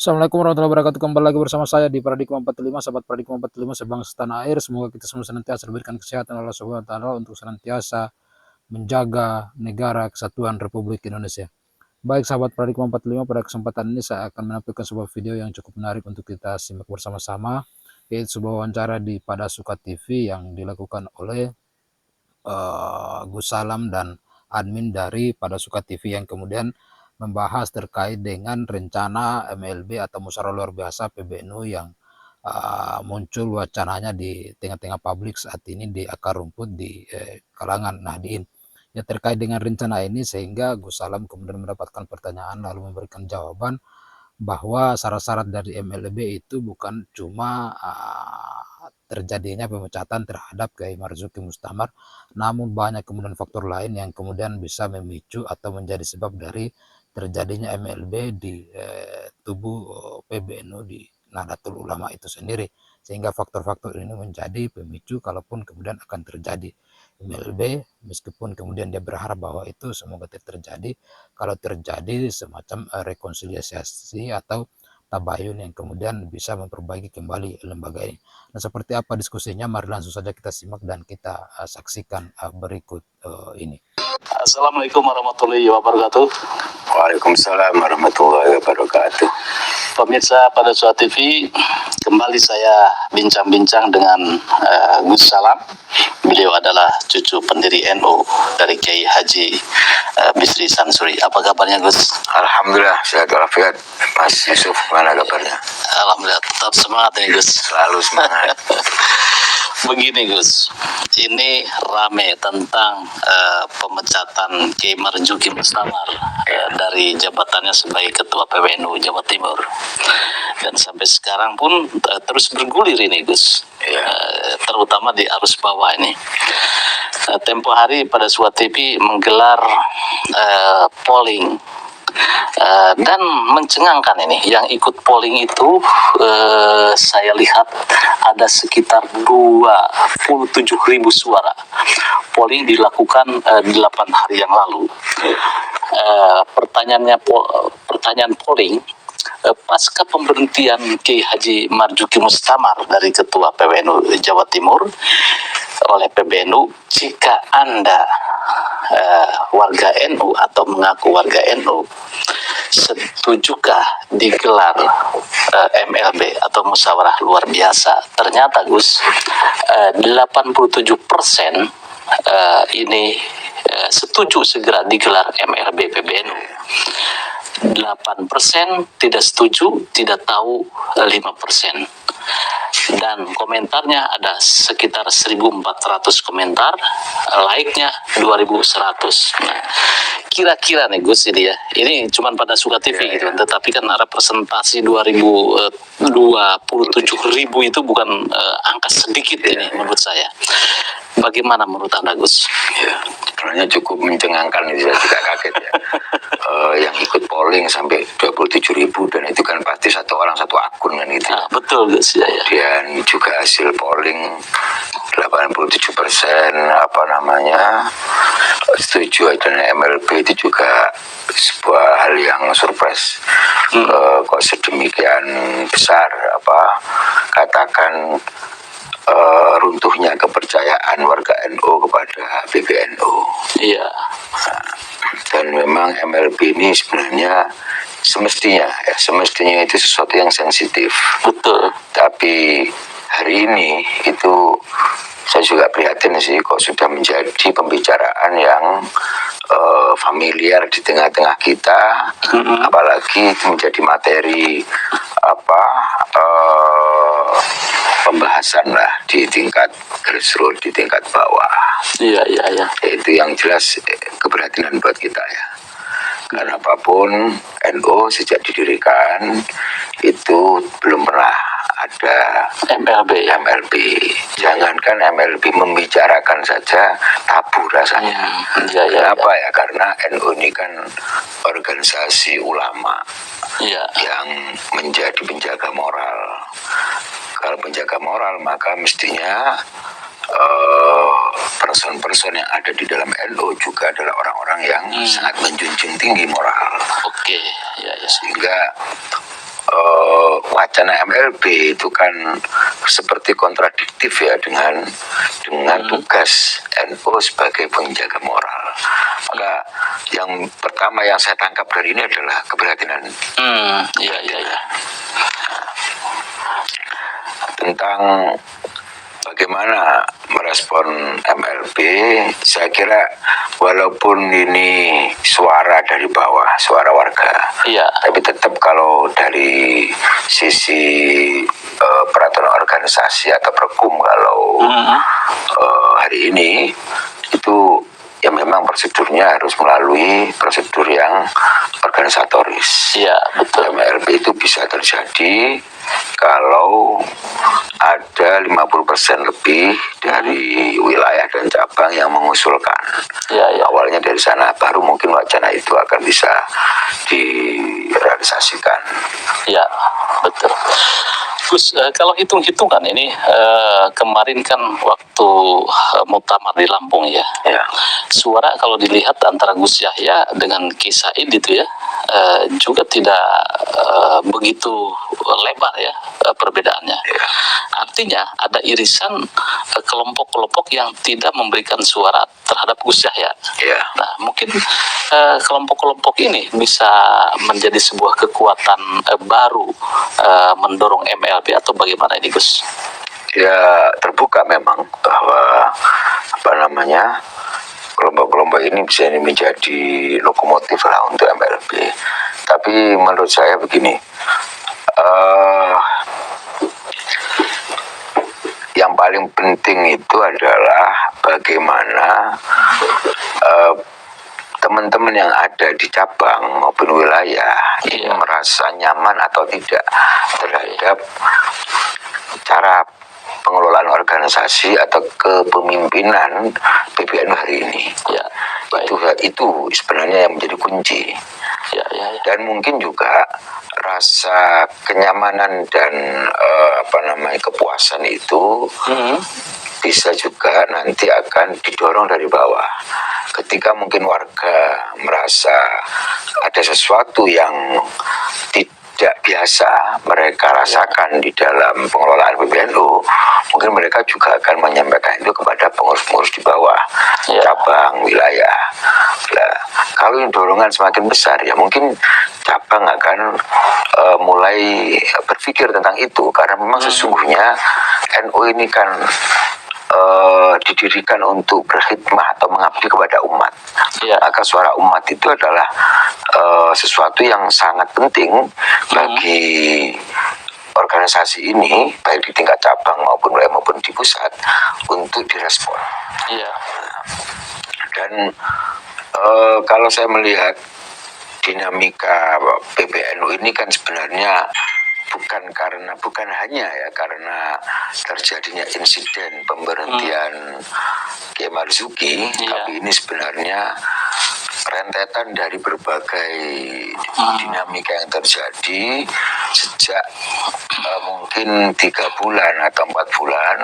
Assalamualaikum warahmatullahi wabarakatuh. Kembali lagi bersama saya di Paradigma 45, sahabat Paradigma 45 sebangsa tanah air. Semoga kita semua senantiasa diberikan kesehatan Allah Subhanahu wa taala untuk senantiasa menjaga negara kesatuan Republik Indonesia. Baik sahabat Paradigma 45, pada kesempatan ini saya akan menampilkan sebuah video yang cukup menarik untuk kita simak bersama-sama, yaitu sebuah wawancara di Pada Suka TV yang dilakukan oleh Gus Salam dan admin dari Pada Suka TV yang kemudian membahas terkait dengan rencana MLB atau musyawarah luar biasa PBNU yang muncul wacananya di tengah-tengah publik saat ini di akar rumput di kalangan Nahdien. Ya, terkait dengan rencana ini sehingga Gus Salam kemudian mendapatkan pertanyaan lalu memberikan jawaban bahwa syarat-syarat dari MLB itu bukan cuma terjadinya pemecatan terhadap Kiai Marzuki Mustamar, namun banyak kemudian faktor lain yang kemudian bisa memicu atau menjadi sebab dari terjadinya MLB di tubuh PBNU di Nahdlatul Ulama itu sendiri, sehingga faktor-faktor ini menjadi pemicu kalaupun kemudian akan terjadi MLB, meskipun kemudian dia berharap bahwa itu semoga tidak terjadi. Kalau terjadi semacam rekonsiliasi atau tabayun yang kemudian bisa memperbaiki kembali lembaga ini. Nah, seperti apa diskusinya? Mari langsung saja kita simak dan kita saksikan berikut ini. Assalamualaikum warahmatullahi wabarakatuh. Waalaikumsalam warahmatullahi wabarakatuh. Pemirsa Pada Suka TV, kembali saya bincang-bincang dengan Gus Salam. Beliau adalah cucu pendiri NU dari Kiai Haji Bisri Sansuri. Apa kabarnya Gus? Alhamdulillah sehat walafiat. Mas Yusuf, mana kabarnya? Alhamdulillah, tetap semangat ya Gus. Selalu semangat. Begini Gus, ini rame tentang pemecatan Kiai Marzuki Mustamar dari jabatannya sebagai Ketua PBNU Jawa Timur, dan sampai sekarang pun terus bergulir ini Gus, terutama di arus bawah ini. Tempo hari Pada Suka TV menggelar polling. Dan mencengangkan ini, yang ikut polling itu saya lihat ada sekitar 27.000 suara. Polling dilakukan 8 hari yang lalu. Pertanyaan polling, pasca pemberhentian Kiai Haji Marzuki Mustamar dari Ketua PBNU Jawa Timur oleh PBNU, jika Anda warga NU atau mengaku warga NU, setujukah digelar MLB atau musyawarah luar biasa? Ternyata Gus, 87% ini setuju segera digelar MLB PBNU. 8% tidak setuju, tidak tahu 5%. Dan komentarnya ada sekitar 1.400 komentar, like-nya 2.100. Nah, kira-kira nih Gus ini ya, ini cuma Pada Suka TV gitu, tetapi kan representasi 27.000 itu bukan angka sedikit ini menurut saya. Bagaimana menurut Anda Gus? Ya, sebenarnya cukup mencengangkan itu, saya juga kaget ya. Yang ikut polling sampai 27.000, dan itu kan pasti satu orang satu akun kan itu. Betul Gus ya. Dan juga hasil polling 87% setuju adanya MLB itu juga sebuah hal yang surprise. Kok sedemikian besar katakan runtuhnya kepercayaan warga NU kepada PBNU. Iya. Dan memang MLB ini sebenarnya semestinya itu sesuatu yang sensitif. Betul. Tapi hari ini itu saya juga prihatin sih, kok sudah menjadi pembicaraan yang familiar di tengah-tengah kita, apalagi menjadi materi pembahasan lah di tingkat grassroots, di tingkat bawah. Iya. Itu yang jelas keprihatinan buat kita ya. Karena apapun NU sejak didirikan itu belum pernah ada MLB. Jangankan MLB, membicarakan saja tabu rasanya. Kenapa ya? Karena NU ini kan organisasi ulama yang menjadi penjaga moral. Kalau penjaga moral, maka mestinya person-person yang ada di dalam NU juga adalah orang-orang yang sangat menjunjung tinggi moral. Oke, ya. Sehingga wacana MLB itu kan seperti kontradiktif ya dengan tugas NU sebagai penjaga moral. Maka yang pertama yang saya tangkap dari ini adalah keprihatinan. Iya. Tentang bagaimana merespon MLB, saya kira walaupun ini suara dari bawah, suara warga, Iya. tapi tetap kalau dari sisi peraturan organisasi atau perkum kalau hari ini itu ya memang prosedurnya harus melalui prosedur yang organisatoris. Iya, betul. MLB itu bisa terjadi kalau ada 50% lebih dari wilayah dan cabang yang mengusulkan. Iya. Awalnya dari sana, baru mungkin wacana itu akan bisa direalisasikan. Ya, betul. Gus, kalau hitung-hitungan ini kemarin kan waktu muktamar di Lampung ya, Ya. suara kalau dilihat antara Gus Yahya dengan Ki Said itu ya juga tidak begitu lebar ya perbedaannya. Ya. Artinya ada irisan kelompok-kelompok yang tidak memberikan suara terhadap Gus Yahya. Ya. Nah, mungkin kelompok-kelompok ini bisa menjadi sebuah kekuatan baru mendorong MLB atau bagaimana ini, Gus? Ya, terbuka memang bahwa kelompok-kelompok ini bisa menjadi lokomotif lah untuk MLB. Tapi menurut saya begini, yang paling penting itu adalah bagaimana teman-teman yang ada di cabang maupun wilayah ini merasa nyaman atau tidak terhadap cara pengelolaan organisasi atau kepemimpinan PBNU hari ini. Ya, Itu sebenarnya yang menjadi kunci. Ya. Dan mungkin juga rasa kenyamanan dan kepuasan itu bisa juga nanti akan didorong dari bawah. Ketika mungkin warga merasa ada sesuatu yang tidak biasa mereka rasakan di dalam pengelolaan PBNU, mungkin mereka juga akan menyampaikan itu kepada pengurus-pengurus di bawah, cabang, wilayah. Nah, kalau dorongan semakin besar, ya mungkin cabang akan mulai berpikir tentang itu, karena memang sesungguhnya NU ini kan didirikan untuk berkhidmah atau mengabdi kepada umat. Maka suara umat itu adalah sesuatu yang sangat penting bagi organisasi ini, baik di tingkat cabang maupun wilayah maupun di pusat, untuk direspon. Dan kalau saya melihat dinamika PBNU ini kan sebenarnya bukan hanya ya karena terjadinya insiden pemberhentian Kiai Marzuki, tapi ini sebenarnya rentetan dari berbagai dinamika yang terjadi sejak mungkin 3 bulan atau 4 bulan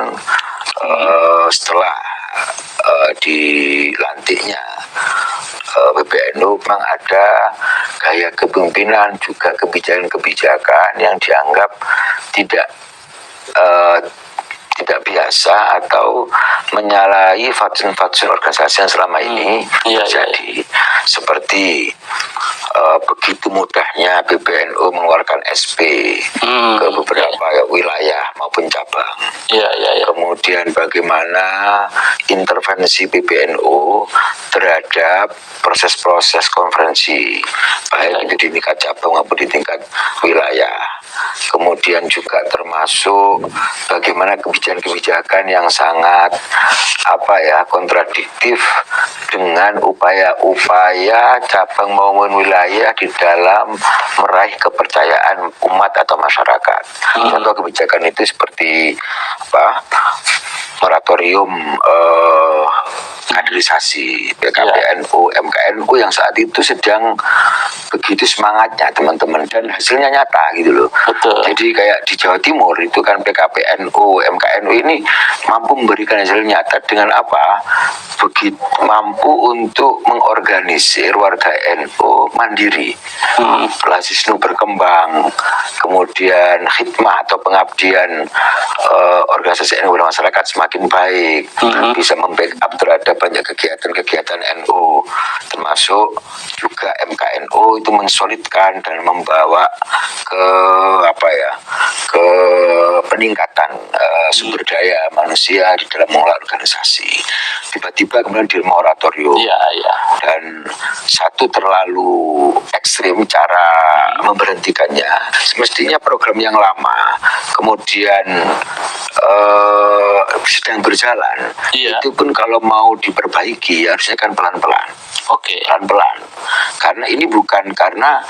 setelah dilantiknya PBNU. Memang ada gaya kepemimpinan, juga kebijakan-kebijakan yang dianggap tidak biasa atau menyalahi fatsun-fatsun organisasi yang selama ini terjadi. Seperti begitu mudahnya PBNU mengeluarkan SP ke beberapa wilayah maupun cabang. Kemudian bagaimana intervensi PBNU terhadap proses-proses konferensi, baik itu di tingkat cabang maupun di tingkat wilayah. Kemudian juga termasuk bagaimana kebijakan-kebijakan yang sangat kontradiktif dengan upaya-upaya cabang maupun wilayah di dalam meraih kepercayaan umat atau masyarakat. Contoh kebijakan itu seperti moratorium kaderisasi PKPNU, MKNU yang saat itu sedang begitu semangatnya teman-teman, dan hasilnya nyata gitu loh. Betul. Jadi kayak di Jawa Timur itu kan PKPNU, MKNU ini mampu memberikan hasil nyata dengan apa? Begitu mampu untuk mengorganisir warga NU mandiri, Lasisnu berkembang, kemudian khidmah atau pengabdian organisasi NU pada masyarakat semakin baik, bisa membackup terhadap banyak kegiatan-kegiatan NU, termasuk juga MKNU itu mensolidkan dan membawa ke ke peningkatan sumber daya manusia di dalam mengelola organisasi. Tiba-tiba kemudian di moratorium, dan satu terlalu ekstrim cara memberhentikannya. Semestinya program yang lama kemudian sedang berjalan, itu pun kalau mau diperbaiki harusnya kan pelan-pelan. Pelan-pelan. Karena ini bukan, karena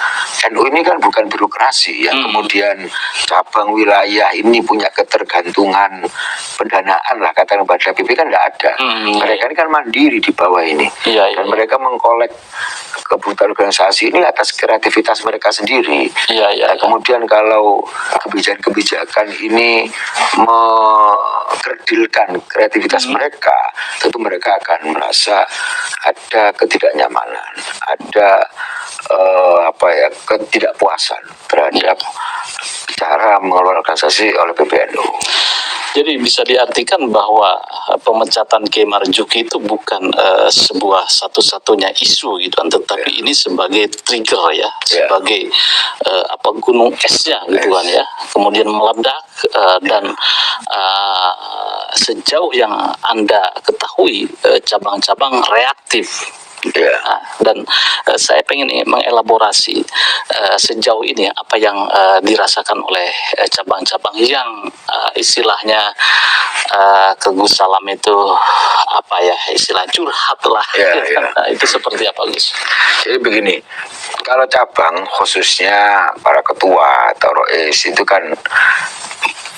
NU ini kan bukan birokrasi yang kemudian cabang wilayah ini punya ketergantungan pendanaan lah, katakan pada PP kan nggak ada. Mereka ini kan mandiri di bawah ini, dan mereka mengkolek kebutuhan organisasi ini atas kreativitas mereka sendiri. Nah, kemudian kalau kebijakan-kebijakan ini mengkerdilkan kreativitas mereka, tentu mereka akan merasa ada ketidaknyamanan, ada ketidakpuasan terhadap cara mengelola organisasi oleh PBNU. Jadi bisa diartikan bahwa pemecatan Kiai Marzuki itu bukan sebuah satu-satunya isu gitu, tetapi ini sebagai trigger ya, sebagai gunung esnya gitu kan ya, kemudian meledak dan sejauh yang Anda ketahui cabang-cabang reaktif. Dan saya pengen mengelaborasi sejauh ini apa yang dirasakan oleh cabang-cabang yang istilahnya ke Gus Salam itu istilah curhat lah. Itu seperti apa, Gus? Jadi begini, kalau cabang khususnya para ketua atau rois itu kan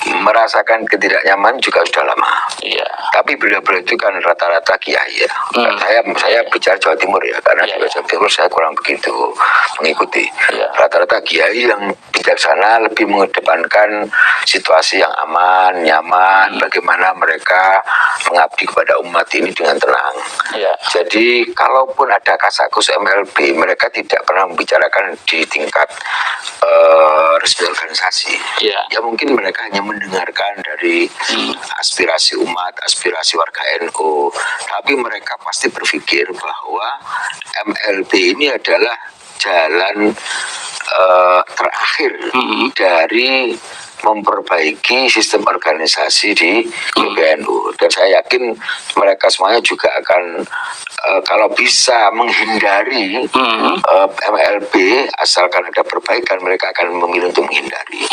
merasakan ketidaknyaman juga sudah lama. Tapi beliau-beliau itu kan rata-rata kiai ya. Saya bicara Jawa Timur ya, karena di Jawa Timur saya kurang begitu mengikuti. Rata-rata kiai yang bijaksana, lebih mengedepankan situasi yang aman, nyaman, bagaimana mereka mengabdi kepada umat ini dengan tenang. Jadi kalaupun ada kasakus MLB, mereka tidak pernah membicarakan di tingkat resmi organisasi. Ya mungkin mereka hanya mendengarkan dari aspirasi umat, aspirasi warga NU, tapi mereka pasti berpikir bahwa MLB ini adalah jalan terakhir dari memperbaiki sistem organisasi di PBNU, dan saya yakin mereka semuanya juga akan kalau bisa menghindari MLB, asalkan ada perbaikan, mereka akan memilih untuk menghindari.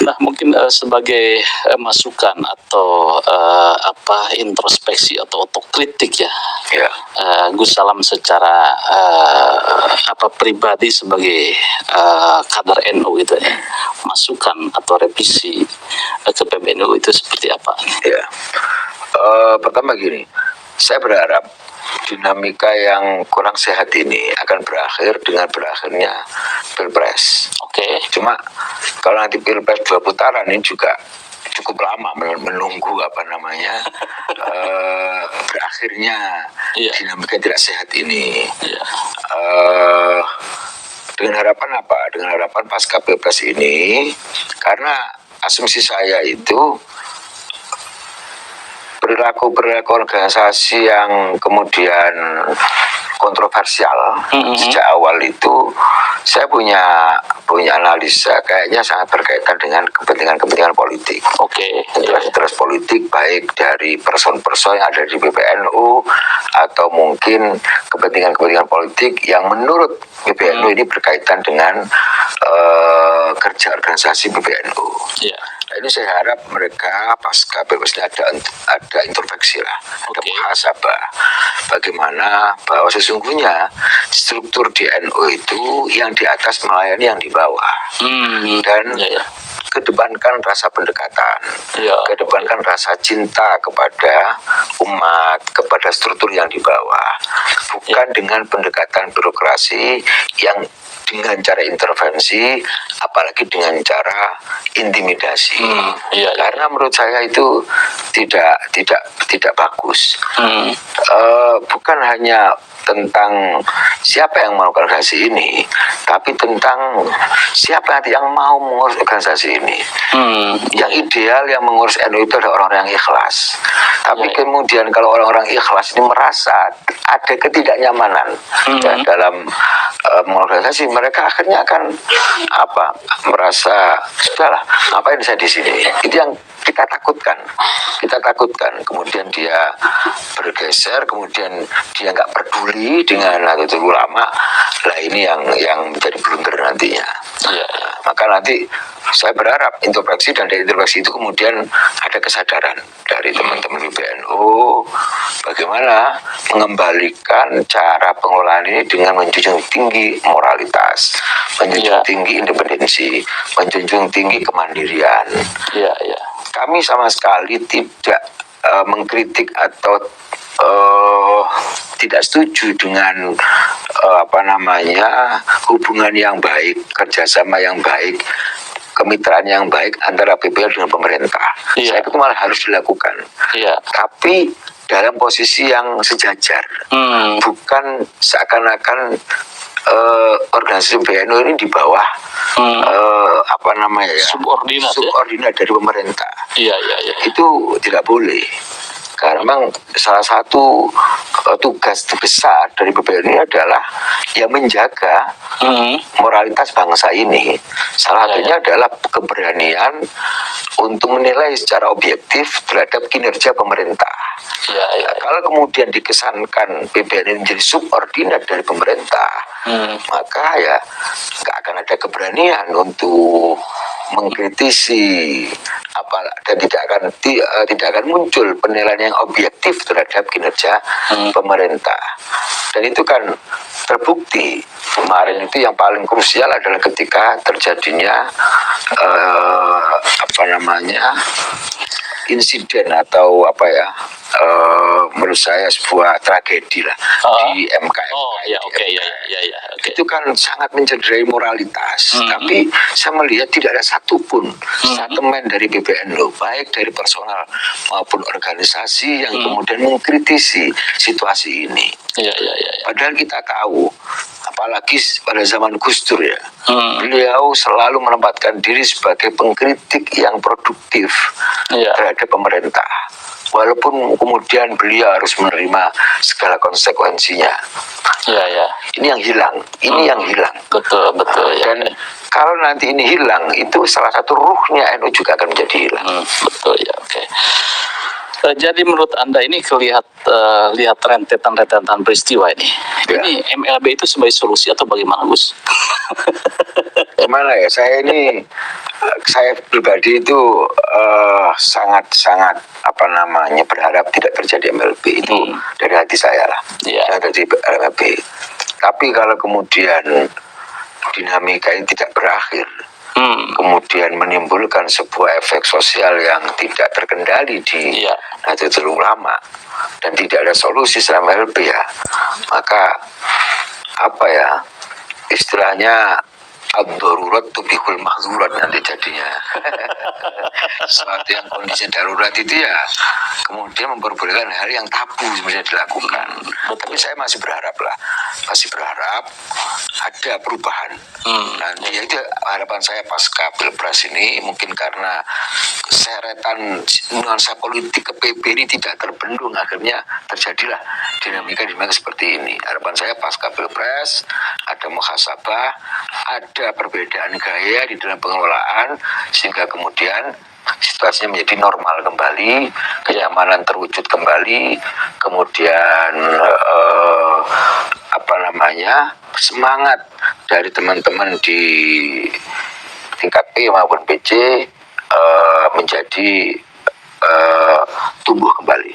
Nah, mungkin sebagai masukan atau introspeksi atau otokritik ya, Gus Salam secara pribadi sebagai kader NU gitu ya, masukan atau revisi ke PBNU itu seperti apa? Pertama gini, saya berharap dinamika yang kurang sehat ini akan berakhir dengan berakhirnya Pilpres. Cuma kalau nanti Pilpres 2 putaran ini juga cukup lama menunggu berakhirnya dinamika tidak sehat ini. Dengan harapan apa? Dengan harapan pasca Pilpres ini, karena asumsi saya itu perilaku organisasi yang kemudian kontroversial sejak awal itu, saya punya analisa kayaknya sangat berkaitan dengan kepentingan politik. Interest politik, baik dari person-person yang ada di PBNU atau mungkin kepentingan politik yang menurut PBNU ini berkaitan dengan kerja organisasi PBNU. Nah, ini saya harap mereka pasca Pilpres ada introspeksi lah, ada muhasabah, bagaimana bahwa sesungguhnya struktur di NU itu yang di atas melayani yang di bawah, dan kedepankan rasa pendekatan, Ya. kedepankan rasa cinta kepada umat, kepada struktur yang di bawah, bukan dengan pendekatan birokrasi yang dengan cara intervensi, apalagi dengan cara intimidasi. Iya. Karena menurut saya itu tidak bagus. Bukan hanya tentang siapa yang melakukan organisasi ini, tapi tentang siapa nanti yang mau mengurus organisasi ini. Yang ideal yang mengurus NU itu adalah orang-orang yang ikhlas. Tapi kemudian kalau orang-orang ikhlas ini merasa ada ketidaknyamanan ya, dalam mengorganisasi, mereka akhirnya akan merasa sudahlah, ngapain saya di sini. Itu yang kita takutkan. Kemudian dia bergeser, kemudian dia nggak peduli dengan Nahdlatul Ulama. Lah ini yang menjadi blunder nantinya. Maka nanti saya berharap introspeksi, dan dari introspeksi itu kemudian ada kesadaran dari teman-teman PBNU bagaimana mengembalikan cara pengelolaan ini dengan menjunjung tinggi moralitas, menjunjung tinggi independensi, menjunjung tinggi kemandirian. Kami sama sekali tidak mengkritik atau tidak setuju dengan hubungan yang baik, kerjasama yang baik, kemitraan yang baik antara PBNU dengan pemerintah. Saya itu malah harus dilakukan. Tapi dalam posisi yang sejajar, bukan seakan-akan organisasi PBNU ini di bawah subordinat dari pemerintah. Itu tidak boleh. Karena memang salah satu tugas besar dari PBNU adalah yang menjaga moralitas bangsa ini. Salah satunya adalah keberanian untuk menilai secara objektif terhadap kinerja pemerintah. Kalau kemudian dikesankan PBNU menjadi subordinat dari pemerintah, maka ya nggak akan ada keberanian untuk mengkritisi dan tidak akan muncul penilaian yang objektif terhadap kinerja pemerintah. Dan itu kan terbukti kemarin itu yang paling krusial adalah ketika terjadinya insiden atau menurut saya sebuah tragedi lah di MK. Itu kan sangat mencederai moralitas. Tapi saya melihat tidak ada satupun statement dari PBNU, baik dari personal maupun organisasi, yang kemudian mengkritisi situasi ini. Padahal kita tahu, apalagi pada zaman Gus Dur ya, beliau selalu menempatkan diri sebagai pengkritik yang produktif terhadap pemerintah, walaupun kemudian beliau harus menerima segala konsekuensinya. Ini yang hilang. Betul. Dan kalau nanti ini hilang, itu salah satu ruhnya NU juga akan menjadi hilang. Jadi menurut Anda ini lihat rentetan peristiwa ini. Ini MLB itu sebagai solusi atau bagaimana, Gus? Gimana ya, saya pribadi itu sangat berharap tidak terjadi MLB itu dari hati saya lah. Dari MLB. Tapi kalau kemudian dinamika ini tidak berakhir, kemudian menimbulkan sebuah efek sosial yang tidak terkendali di Nahdlatul Ulama dan tidak ada solusi selama MLB, ya maka istilahnya ad-darurat tubihul mahzurat nanti jadinya. Sesuatu yang kondisi darurat itu ya kemudian memperbolehkan hal yang tabu sebenarnya dilakukan. Tapi saya masih berharap ada perubahan. Nanti itu harapan saya pasca Pilpres ini, mungkin karena seretan nuansa politik ke PB ini tidak terbendung, akhirnya terjadilah dinamika seperti ini. Harapan saya pasca Pilpres ada muhasabah, ada perbedaan gaya di dalam pengelolaan, sehingga kemudian situasinya menjadi normal kembali, kenyamanan terwujud kembali, kemudian semangat dari teman-teman di tingkat P maupun PC menjadi tumbuh kembali.